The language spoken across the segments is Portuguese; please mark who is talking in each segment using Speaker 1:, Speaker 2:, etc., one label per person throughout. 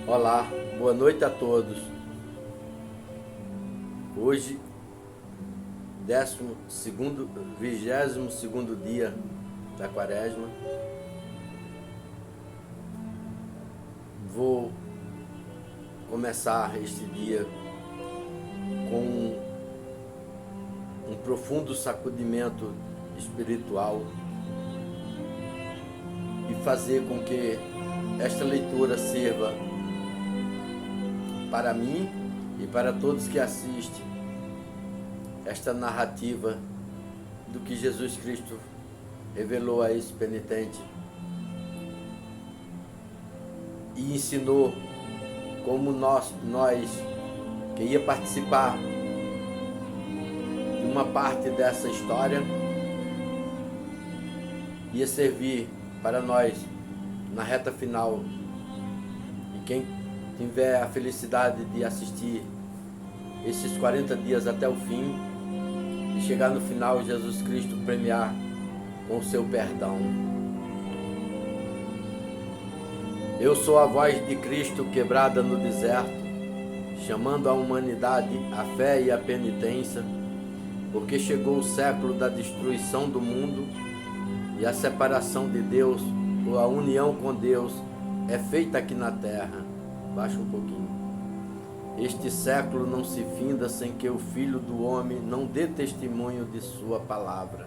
Speaker 1: Olá, boa noite a todos. Hoje, 22º dia da quaresma, vou começar este dia com um profundo sacudimento espiritual e fazer com que esta leitura sirva para mim e para todos que assistem esta narrativa do que Jesus Cristo revelou a esse penitente e ensinou como nós que ia participar de uma parte dessa história, ia servir para nós na reta final. E quem tiver a felicidade de assistir esses 40 dias até o fim e chegar no final, Jesus Cristo premiar com o seu perdão. Eu sou a voz de Cristo quebrada no deserto, chamando a humanidade à fé e à penitência, porque chegou o século da destruição do mundo e a separação de Deus, ou a união com Deus, é feita aqui na terra. Baixa um pouquinho. Este século não se finda sem que o Filho do Homem não dê testemunho de sua palavra.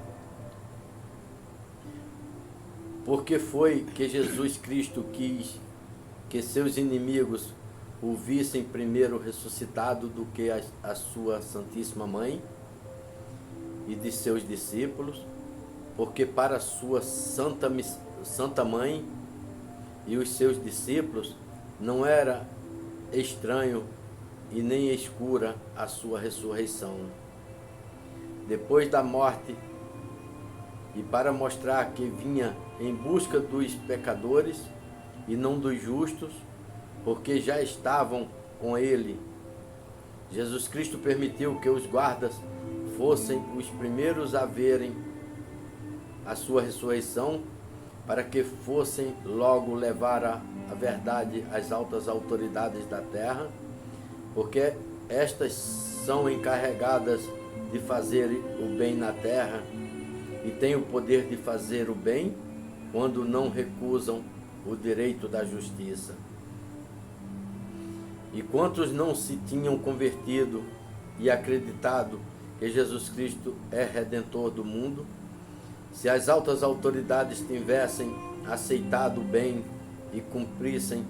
Speaker 1: Porque foi que Jesus Cristo quis que seus inimigos o vissem primeiro ressuscitado do que a sua Santíssima Mãe e de seus discípulos, porque para a sua Santa Mãe e os seus discípulos não era estranho e nem escura a sua ressurreição. Depois da morte, e para mostrar que vinha em busca dos pecadores e não dos justos, porque já estavam com ele, Jesus Cristo permitiu que os guardas fossem os primeiros a verem a sua ressurreição, para que fossem logo levar a verdade às altas autoridades da terra, porque estas são encarregadas de fazer o bem na terra e têm o poder de fazer o bem quando não recusam o direito da justiça. E quantos não se tinham convertido e acreditado que Jesus Cristo é Redentor do mundo, se as altas autoridades tivessem aceitado o bem e cumprissem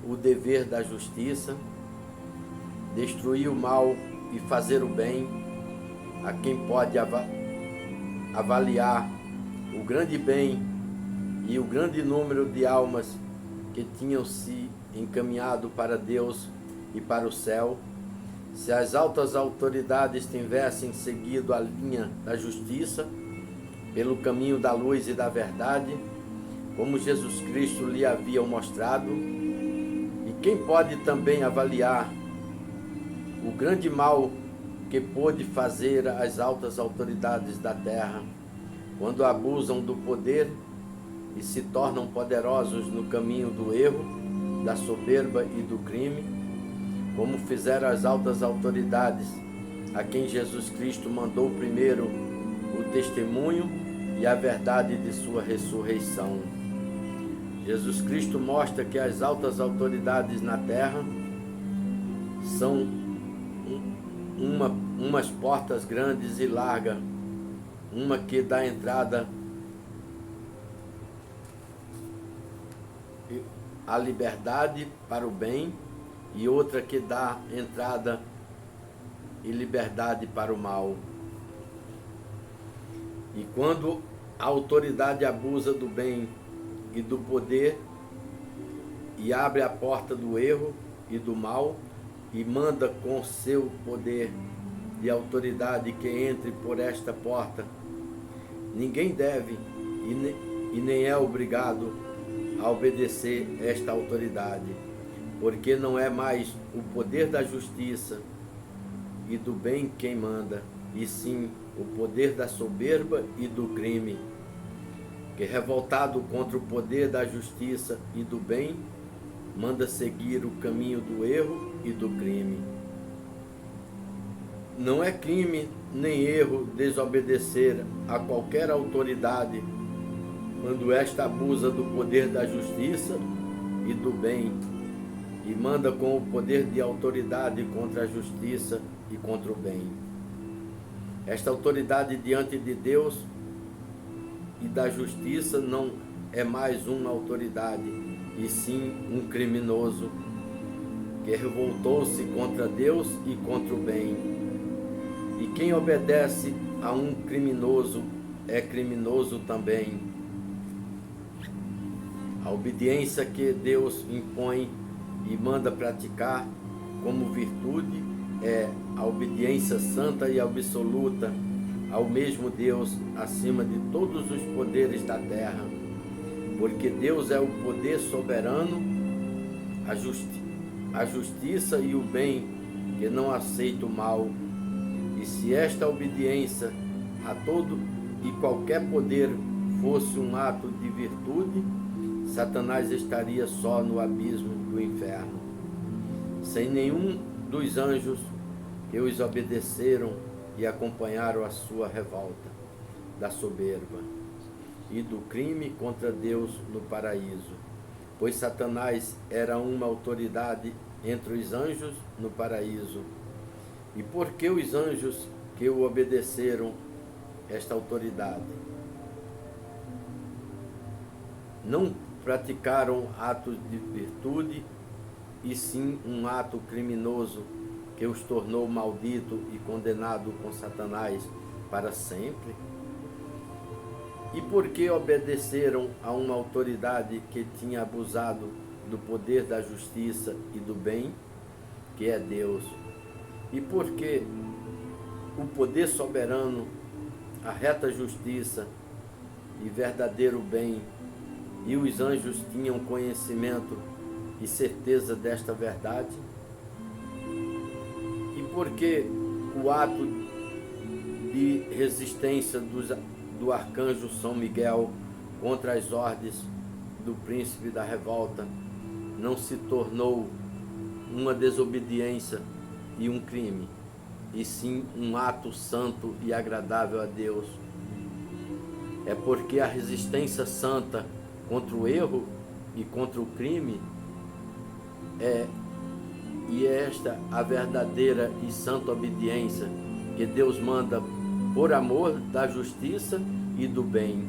Speaker 1: o dever da justiça, destruir o mal e fazer o bem, a quem pode avaliar o grande bem e o grande número de almas que tinham se encaminhado para Deus e para o céu, se as altas autoridades tivessem seguido a linha da justiça, pelo caminho da luz e da verdade, como Jesus Cristo lhe havia mostrado, e quem pode também avaliar o grande mal que pôde fazer as altas autoridades da terra, quando abusam do poder e se tornam poderosos no caminho do erro, da soberba e do crime, como fizeram as altas autoridades, a quem Jesus Cristo mandou primeiro o testemunho e a verdade de sua ressurreição. Jesus Cristo mostra que as altas autoridades na terra são umas portas grandes e largas, uma que dá entrada à liberdade para o bem e outra que dá entrada e liberdade para o mal. E quando a autoridade abusa do bem e do poder e abre a porta do erro e do mal e manda com seu poder de autoridade que entre por esta porta, ninguém deve e nem é obrigado a obedecer esta autoridade, porque não é mais o poder da justiça e do bem quem manda, e sim o poder da soberba e do crime, que revoltado contra o poder da justiça e do bem, manda seguir o caminho do erro e do crime. Não é crime nem erro desobedecer a qualquer autoridade quando esta abusa do poder da justiça e do bem e manda com o poder de autoridade contra a justiça e contra o bem. Esta autoridade diante de Deus e da justiça não é mais uma autoridade, e sim um criminoso que revoltou-se contra Deus e contra o bem. E quem obedece a um criminoso é criminoso também. A obediência que Deus impõe e manda praticar como virtude é a obediência santa e absoluta ao mesmo Deus acima de todos os poderes da terra, porque Deus é o poder soberano, a justiça e o bem, que não aceita o mal. E se esta obediência a todo e qualquer poder fosse um ato de virtude, Satanás estaria só no abismo do inferno, sem nenhum dos anjos que os obedeceram e acompanharam a sua revolta da soberba e do crime contra Deus no paraíso, pois Satanás era uma autoridade entre os anjos no paraíso. E por que os anjos que o obedeceram esta autoridade não praticaram atos de virtude, e sim um ato criminoso que os tornou maldito e condenado com Satanás para sempre? E por que obedeceram a uma autoridade que tinha abusado do poder da justiça e do bem, que é Deus? E por que o poder soberano, a reta justiça e verdadeiro bem, e os anjos tinham conhecimento e certeza desta verdade? E por que o ato de resistência do arcanjo São Miguel contra as ordens do príncipe da revolta não se tornou uma desobediência e um crime, e sim um ato santo e agradável a Deus? É porque a resistência santa contra o erro e contra o crime é esta a verdadeira e santa obediência que Deus manda por amor da justiça e do bem.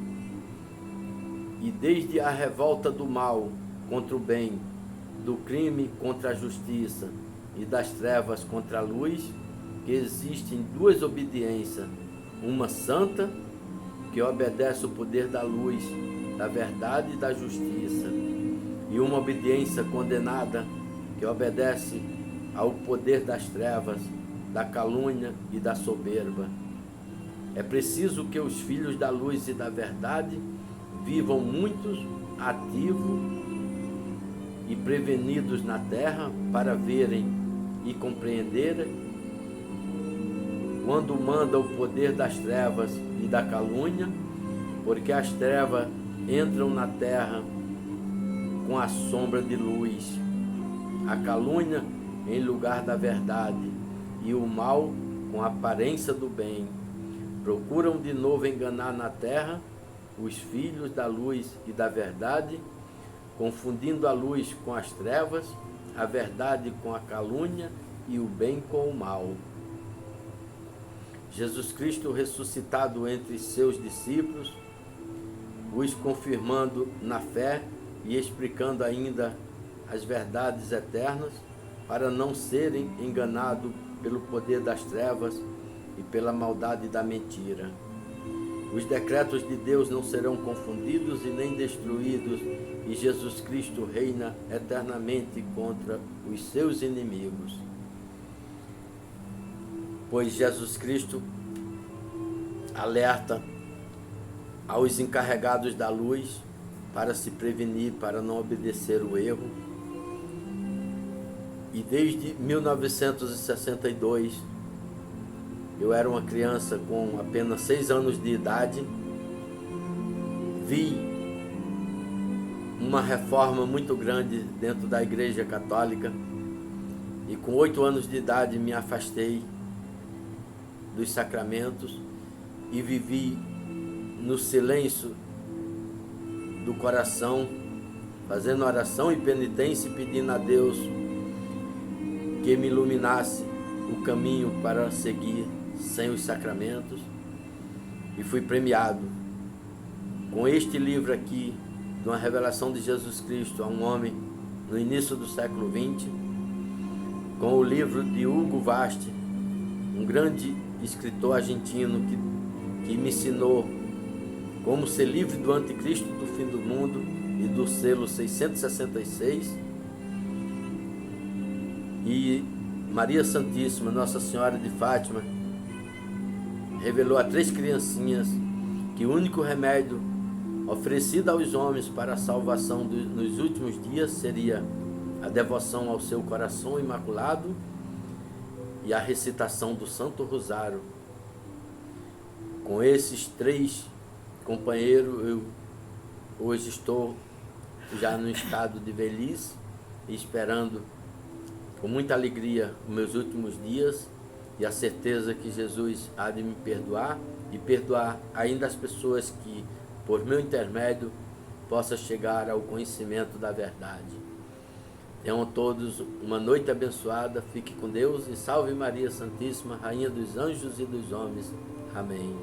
Speaker 1: E desde a revolta do mal contra o bem, do crime contra a justiça e das trevas contra a luz, que existem duas obediências, uma santa, que obedece o poder da luz, da verdade e da justiça, e uma obediência condenada, que obedece ao poder das trevas, da calúnia e da soberba. É preciso que os filhos da luz e da verdade vivam muitos ativos e prevenidos na terra para verem e compreenderem quando manda o poder das trevas e da calúnia, porque as trevas entram na terra com a sombra de luz, a calúnia em lugar da verdade e o mal com a aparência do bem. Procuram de novo enganar na terra os filhos da luz e da verdade, confundindo a luz com as trevas, a verdade com a calúnia e o bem com o mal. Jesus Cristo, ressuscitado entre seus discípulos, os confirmando na fé e explicando ainda as verdades eternas, para não serem enganados pelo poder das trevas e pela maldade da mentira. Os decretos de Deus não serão confundidos e nem destruídos, e Jesus Cristo reina eternamente contra os seus inimigos. Pois Jesus Cristo alerta aos encarregados da luz para se prevenir, para não obedecer o erro. E desde 1962, eu era uma criança com apenas 6 anos de idade, vi uma reforma muito grande dentro da Igreja Católica, e com 8 anos de idade me afastei dos sacramentos e vivi no silêncio do coração, fazendo oração e penitência e pedindo a Deus que me iluminasse o caminho para seguir sem os sacramentos, e fui premiado com este livro aqui, de uma revelação de Jesus Cristo a um homem no início do século XX, com o livro de Hugo Vast, um grande escritor argentino que me ensinou como ser livre do anticristo do fim do mundo e do selo 666, e Maria Santíssima, Nossa Senhora de Fátima, revelou a 3 criancinhas que o único remédio oferecido aos homens para a salvação nos últimos dias seria a devoção ao seu coração imaculado e a recitação do Santo Rosário. Com esses 3 companheiros, eu hoje estou já no estado de velhice, esperando com muita alegria os meus últimos dias e a certeza que Jesus há de me perdoar e perdoar ainda as pessoas que, por meu intermédio, possa chegar ao conhecimento da verdade. Tenham todos uma noite abençoada, fique com Deus e salve Maria Santíssima, Rainha dos anjos e dos homens. Amém.